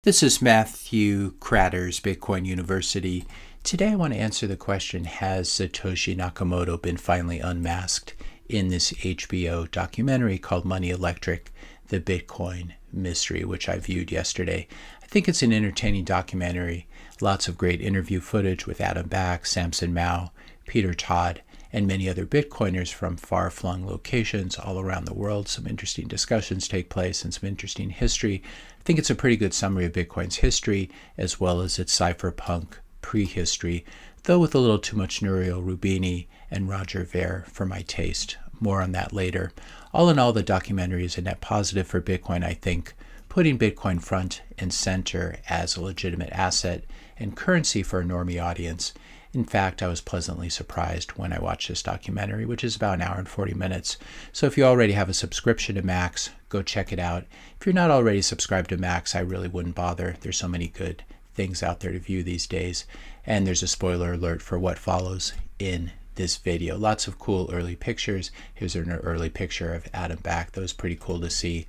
This is Matthew Kratter's Bitcoin University. Today I want to answer the question, has Satoshi Nakamoto been finally unmasked in this HBO documentary called Money Electric, The Bitcoin Mystery, which I viewed yesterday. I think it's an entertaining documentary. Lots of great interview footage with Adam Back, Samson Mow, Peter Todd, and many other Bitcoiners from far-flung locations all around the world. Some interesting discussions take place and some interesting history. I think it's a pretty good summary of Bitcoin's history as well as its cypherpunk prehistory, though with a little too much Nouriel Roubini and Roger Ver for my taste. More on that later. All in all, the documentary is a net positive for Bitcoin, I think, putting Bitcoin front and center as a legitimate asset and currency for a normie audience. In fact, I was pleasantly surprised when I watched this documentary, which is about an hour and 40 minutes. So if you already have a subscription to Max, go check it out. If you're not already subscribed to Max, I really wouldn't bother. There's so many good things out there to view these days. And there's a spoiler alert for what follows in this video. Lots of cool early pictures. Here's an early picture of Adam Back. That was pretty cool to see.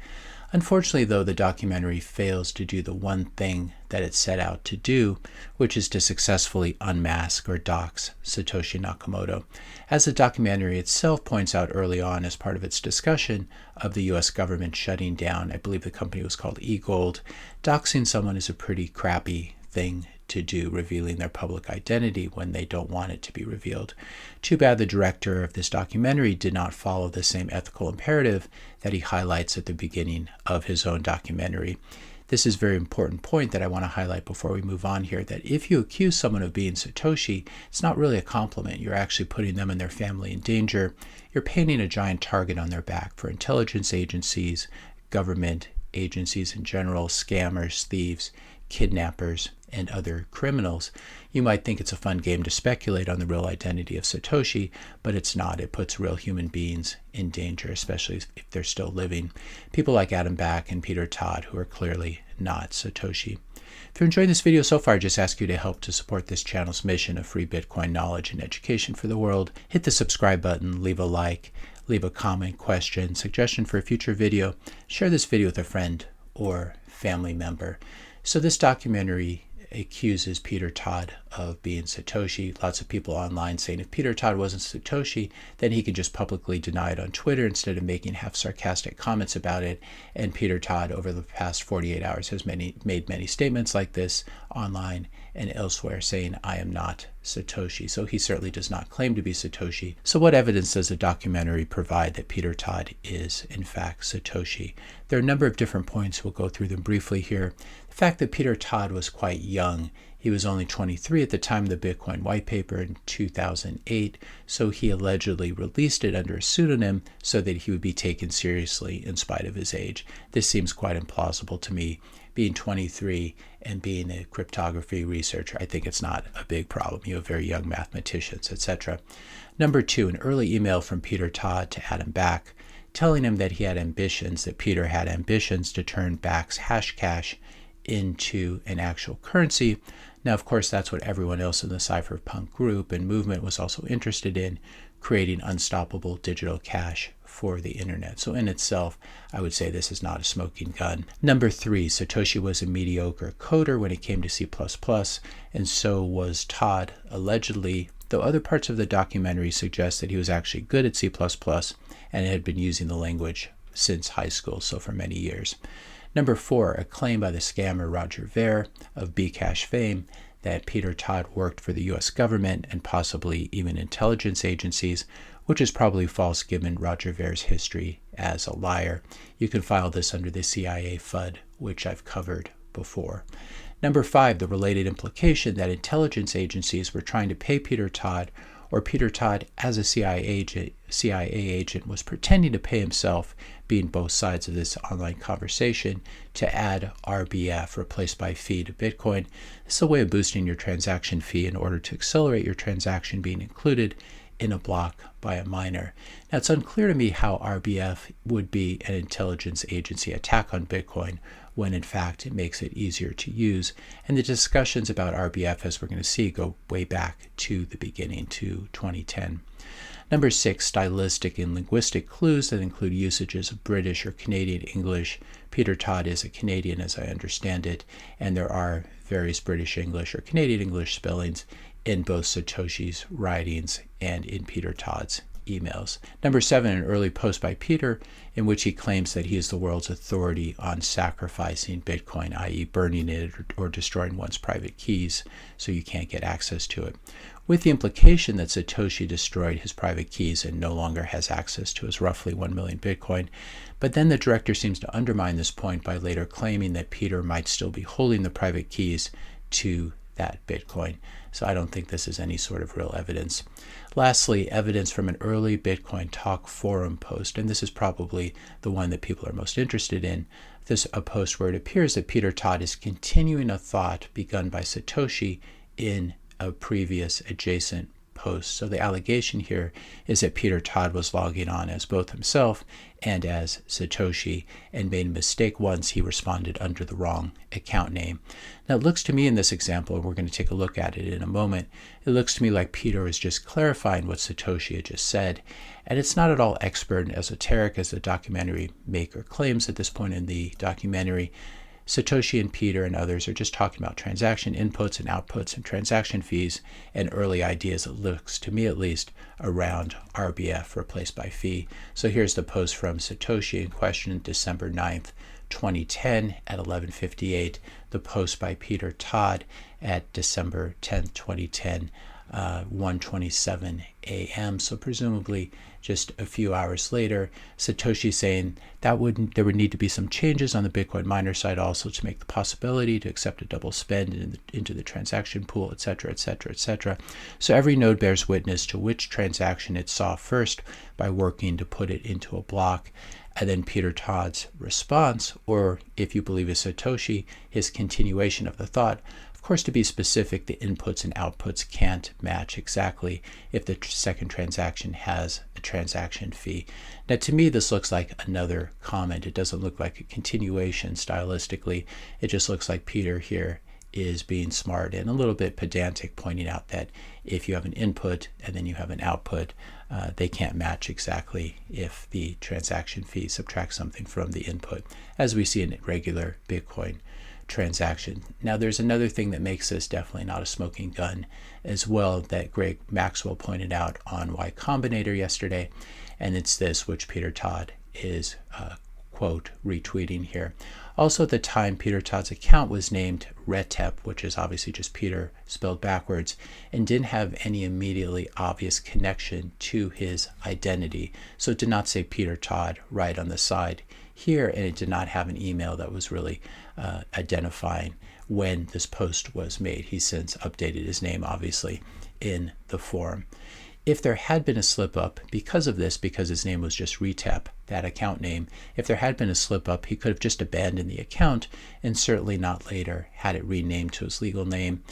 Unfortunately, though, the documentary fails to do the one thing that it set out to do, which is to successfully unmask or dox Satoshi Nakamoto. As the documentary itself points out early on as part of its discussion of the US government shutting down, I believe the company was called eGold, doxing someone is a pretty crappy thing to do, revealing their public identity when they don't want it to be revealed. Too bad the director of this documentary did not follow the same ethical imperative that he highlights at the beginning of his own documentary. This is a very important point that I want to highlight before we move on here, that if you accuse someone of being Satoshi, it's not really a compliment. You're actually putting them and their family in danger. You're painting a giant target on their back for intelligence agencies, government agencies in general, scammers, thieves, kidnappers, and other criminals. You might think it's a fun game to speculate on the real identity of Satoshi, but it's not. It puts real human beings in danger, especially if they're still living. People like Adam Back and Peter Todd, who are clearly not Satoshi. If you're enjoying this video so far, I just ask you to help to support this channel's mission of free Bitcoin knowledge and education for the world. Hit the subscribe button, leave a like, leave a comment, question, suggestion for a future video. Share this video with a friend or family member. So this documentary accuses Peter Todd of being Satoshi. Lots of people online saying if Peter Todd wasn't Satoshi, then he could just publicly deny it on Twitter instead of making half sarcastic comments about it. And Peter Todd, over the past 48 hours, has made many statements like this online and elsewhere saying, I am not Satoshi. So he certainly does not claim to be Satoshi. So what evidence does the documentary provide that Peter Todd is, in fact, Satoshi? There are a number of different points. We'll go through them briefly here. The fact that Peter Todd was quite young. He was only 23 at the time of the Bitcoin white paper in 2008, so he allegedly released it under a pseudonym so that he would be taken seriously in spite of his age. This seems quite implausible to me. Being 23 and being a cryptography researcher, I think it's not a big problem. You have very young mathematicians, etc. Number two, an early email from Peter Todd to Adam Back telling him that he had ambitions, that Peter had ambitions to turn Back's hash cash into an actual currency. Now, of course, that's what everyone else in the cypherpunk group and movement was also interested in, creating unstoppable digital cash for the internet. So in itself, I would say this is not a smoking gun. Number three, Satoshi was a mediocre coder when it came to C++, and so was Todd, allegedly, though other parts of the documentary suggest that he was actually good at C++ and had been using the language since high school, so for many years. Number four, a claim by the scammer Roger Ver of Bcash fame that Peter Todd worked for the US government and possibly even intelligence agencies, which is probably false given Roger Ver's history as a liar. You can file this under the CIA FUD, which I've covered before. Number five, the related implication that intelligence agencies were trying to pay Peter Todd, or Peter Todd as a CIA agent was pretending to pay himself, being both sides of this online conversation, to add RBF, replaced by fee, to Bitcoin. This is a way of boosting your transaction fee in order to accelerate your transaction being included in a block by a miner. Now, it's unclear to me how RBF would be an intelligence agency attack on Bitcoin when in fact it makes it easier to use. And the discussions about RBF, as we're going to see, go way back to the beginning, to 2010. Number 6, stylistic and linguistic clues that include usages of British or Canadian English. Peter Todd is a Canadian, as I understand it, and there are various British English or Canadian English spellings in both Satoshi's writings and in Peter Todd's emails. Number 7, an early post by Peter in which he claims that he is the world's authority on sacrificing Bitcoin, i.e. burning it or destroying one's private keys so you can't get access to it, with the implication that Satoshi destroyed his private keys and no longer has access to his roughly 1 million Bitcoin. But then the director seems to undermine this point by later claiming that Peter might still be holding the private keys to that Bitcoin. So I don't think this is any sort of real evidence. Lastly, evidence from an early Bitcoin Talk forum post, and this is probably the one that people are most interested in. This is a post where it appears that Peter Todd is continuing a thought begun by Satoshi in a previous adjacent post. So the allegation here is that Peter Todd was logging on as both himself and as Satoshi and made a mistake once he responded under the wrong account name. Now it looks to me in this example, and we're going to take a look at it in a moment, it looks to me like Peter is just clarifying what Satoshi had just said, and it's not at all expert and esoteric as the documentary maker claims at this point in the documentary. Satoshi and Peter and others are just talking about transaction inputs and outputs and transaction fees and early ideas, it looks to me at least, around RBF, replaced by fee. So here's the post from Satoshi in question, December 9th, 2010 at 11:58. The post by Peter Todd at December 10th, 2010, 1:27 a.m. So presumably just a few hours later, Satoshi saying that there would need to be some changes on the Bitcoin miner side also to make the possibility to accept a double spend into the transaction pool, etc., etc., etc. So every node bears witness to which transaction it saw first by working to put it into a block. And then Peter Todd's response, or if you believe it's Satoshi, his continuation of the thought. Of course, to be specific, the inputs and outputs can't match exactly if the second transaction has a transaction fee. Now, to me, this looks like another comment. It doesn't look like a continuation stylistically. It just looks like Peter here is being smart and a little bit pedantic, pointing out that if you have an input and then you have an output, they can't match exactly if the transaction fee subtracts something from the input, as we see in regular Bitcoin transaction. Now, there's another thing that makes this definitely not a smoking gun as well that Greg Maxwell pointed out on Y Combinator yesterday, and it's this, which Peter Todd is quote retweeting here. Also, at the time, Peter Todd's account was named Retep, which is obviously just Peter spelled backwards, and didn't have any immediately obvious connection to his identity. So it did not say Peter Todd right on the side here, and it did not have an email that was really identifying when this post was made. He's since updated his name, obviously, in the forum. If there had been a slip up because of this, because his name was just Retep, that account name, if there had been a slip up, he could have just abandoned the account and certainly not later had it renamed to his legal name.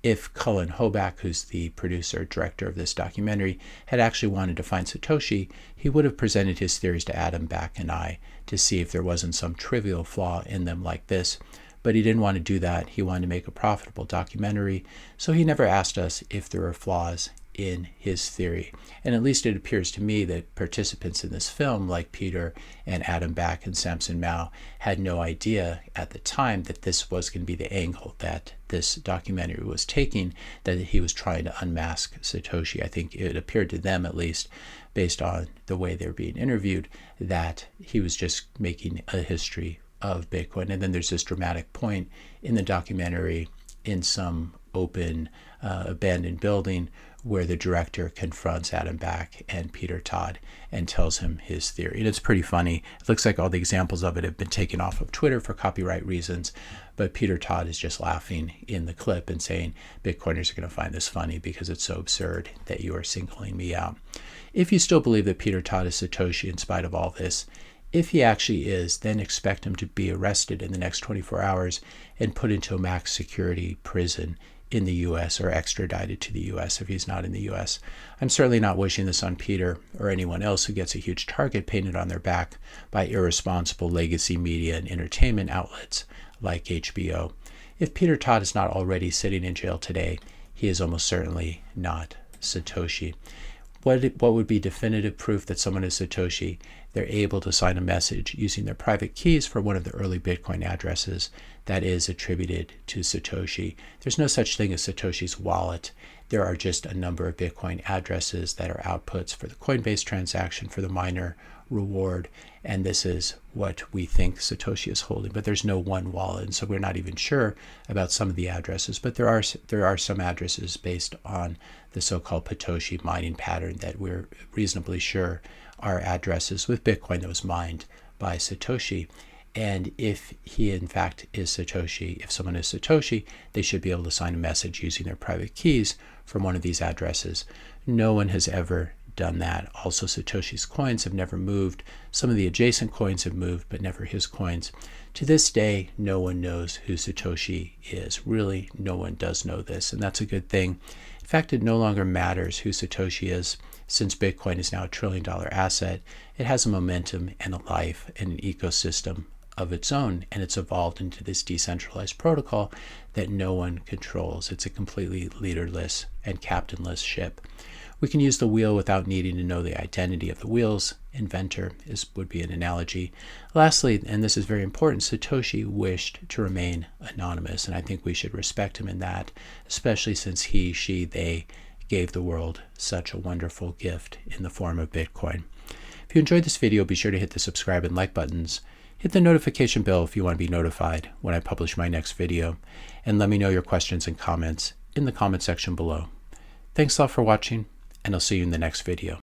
If Cullen Hoback, who's the producer, director of this documentary, had actually wanted to find Satoshi, he would have presented his theories to Adam Back and I to see if there wasn't some trivial flaw in them like this. But he didn't want to do that. He wanted to make a profitable documentary, so he never asked us if there were flaws in his theory. And at least it appears to me that participants in this film, like Peter and Adam Back and Samson Mao, had no idea at the time that this was going to be the angle that this documentary was taking, that he was trying to unmask Satoshi. I think it appeared to them, at least based on the way they were being interviewed, that he was just making a history of Bitcoin. And then there's this dramatic point in the documentary in some open abandoned building where the director confronts Adam Back and Peter Todd and tells him his theory. And it's pretty funny. It looks like all the examples of it have been taken off of Twitter for copyright reasons, but Peter Todd is just laughing in the clip and saying, Bitcoiners are going to find this funny because it's so absurd that you are singling me out. If you still believe that Peter Todd is Satoshi in spite of all this, if he actually is, then expect him to be arrested in the next 24 hours and put into a max security prison in the U.S. or extradited to the U.S. if he's not in the U.S. I'm certainly not wishing this on Peter or anyone else who gets a huge target painted on their back by irresponsible legacy media and entertainment outlets like HBO. If Peter Todd is not already sitting in jail today, he is almost certainly not Satoshi. What would be definitive proof that someone is Satoshi? They're able to sign a message using their private keys for one of the early Bitcoin addresses that is attributed to Satoshi. There's no such thing as Satoshi's wallet. There are just a number of Bitcoin addresses that are outputs for the Coinbase transaction for the miner reward, and this is what we think Satoshi is holding. But there's no one wallet, and so we're not even sure about some of the addresses. But there are some addresses based on the so-called Satoshi mining pattern that we're reasonably sure are addresses with Bitcoin that was mined by Satoshi. And if he in fact is Satoshi, if someone is Satoshi, they should be able to sign a message using their private keys from one of these addresses. No one has ever done that. Also, Satoshi's coins have never moved. Some of the adjacent coins have moved, but never his coins. To this day, no one knows who Satoshi is. Really, no one does know this, and that's a good thing. In fact, it no longer matters who Satoshi is. Since Bitcoin is now $1 trillion asset, it has a momentum and a life and an ecosystem of its own, and it's evolved into this decentralized protocol that no one controls. It's a completely leaderless and captainless ship. We can use the wheel without needing to know the identity of the wheel's inventor, would be an analogy. Lastly, and this is very important, Satoshi wished to remain anonymous, and I think we should respect him in that, especially since he, she, they gave the world such a wonderful gift in the form of Bitcoin. If you enjoyed this video, be sure to hit the subscribe and like buttons. Hit the notification bell if you want to be notified when I publish my next video, and let me know your questions and comments in the comment section below. Thanks a lot for watching, and I'll see you in the next video.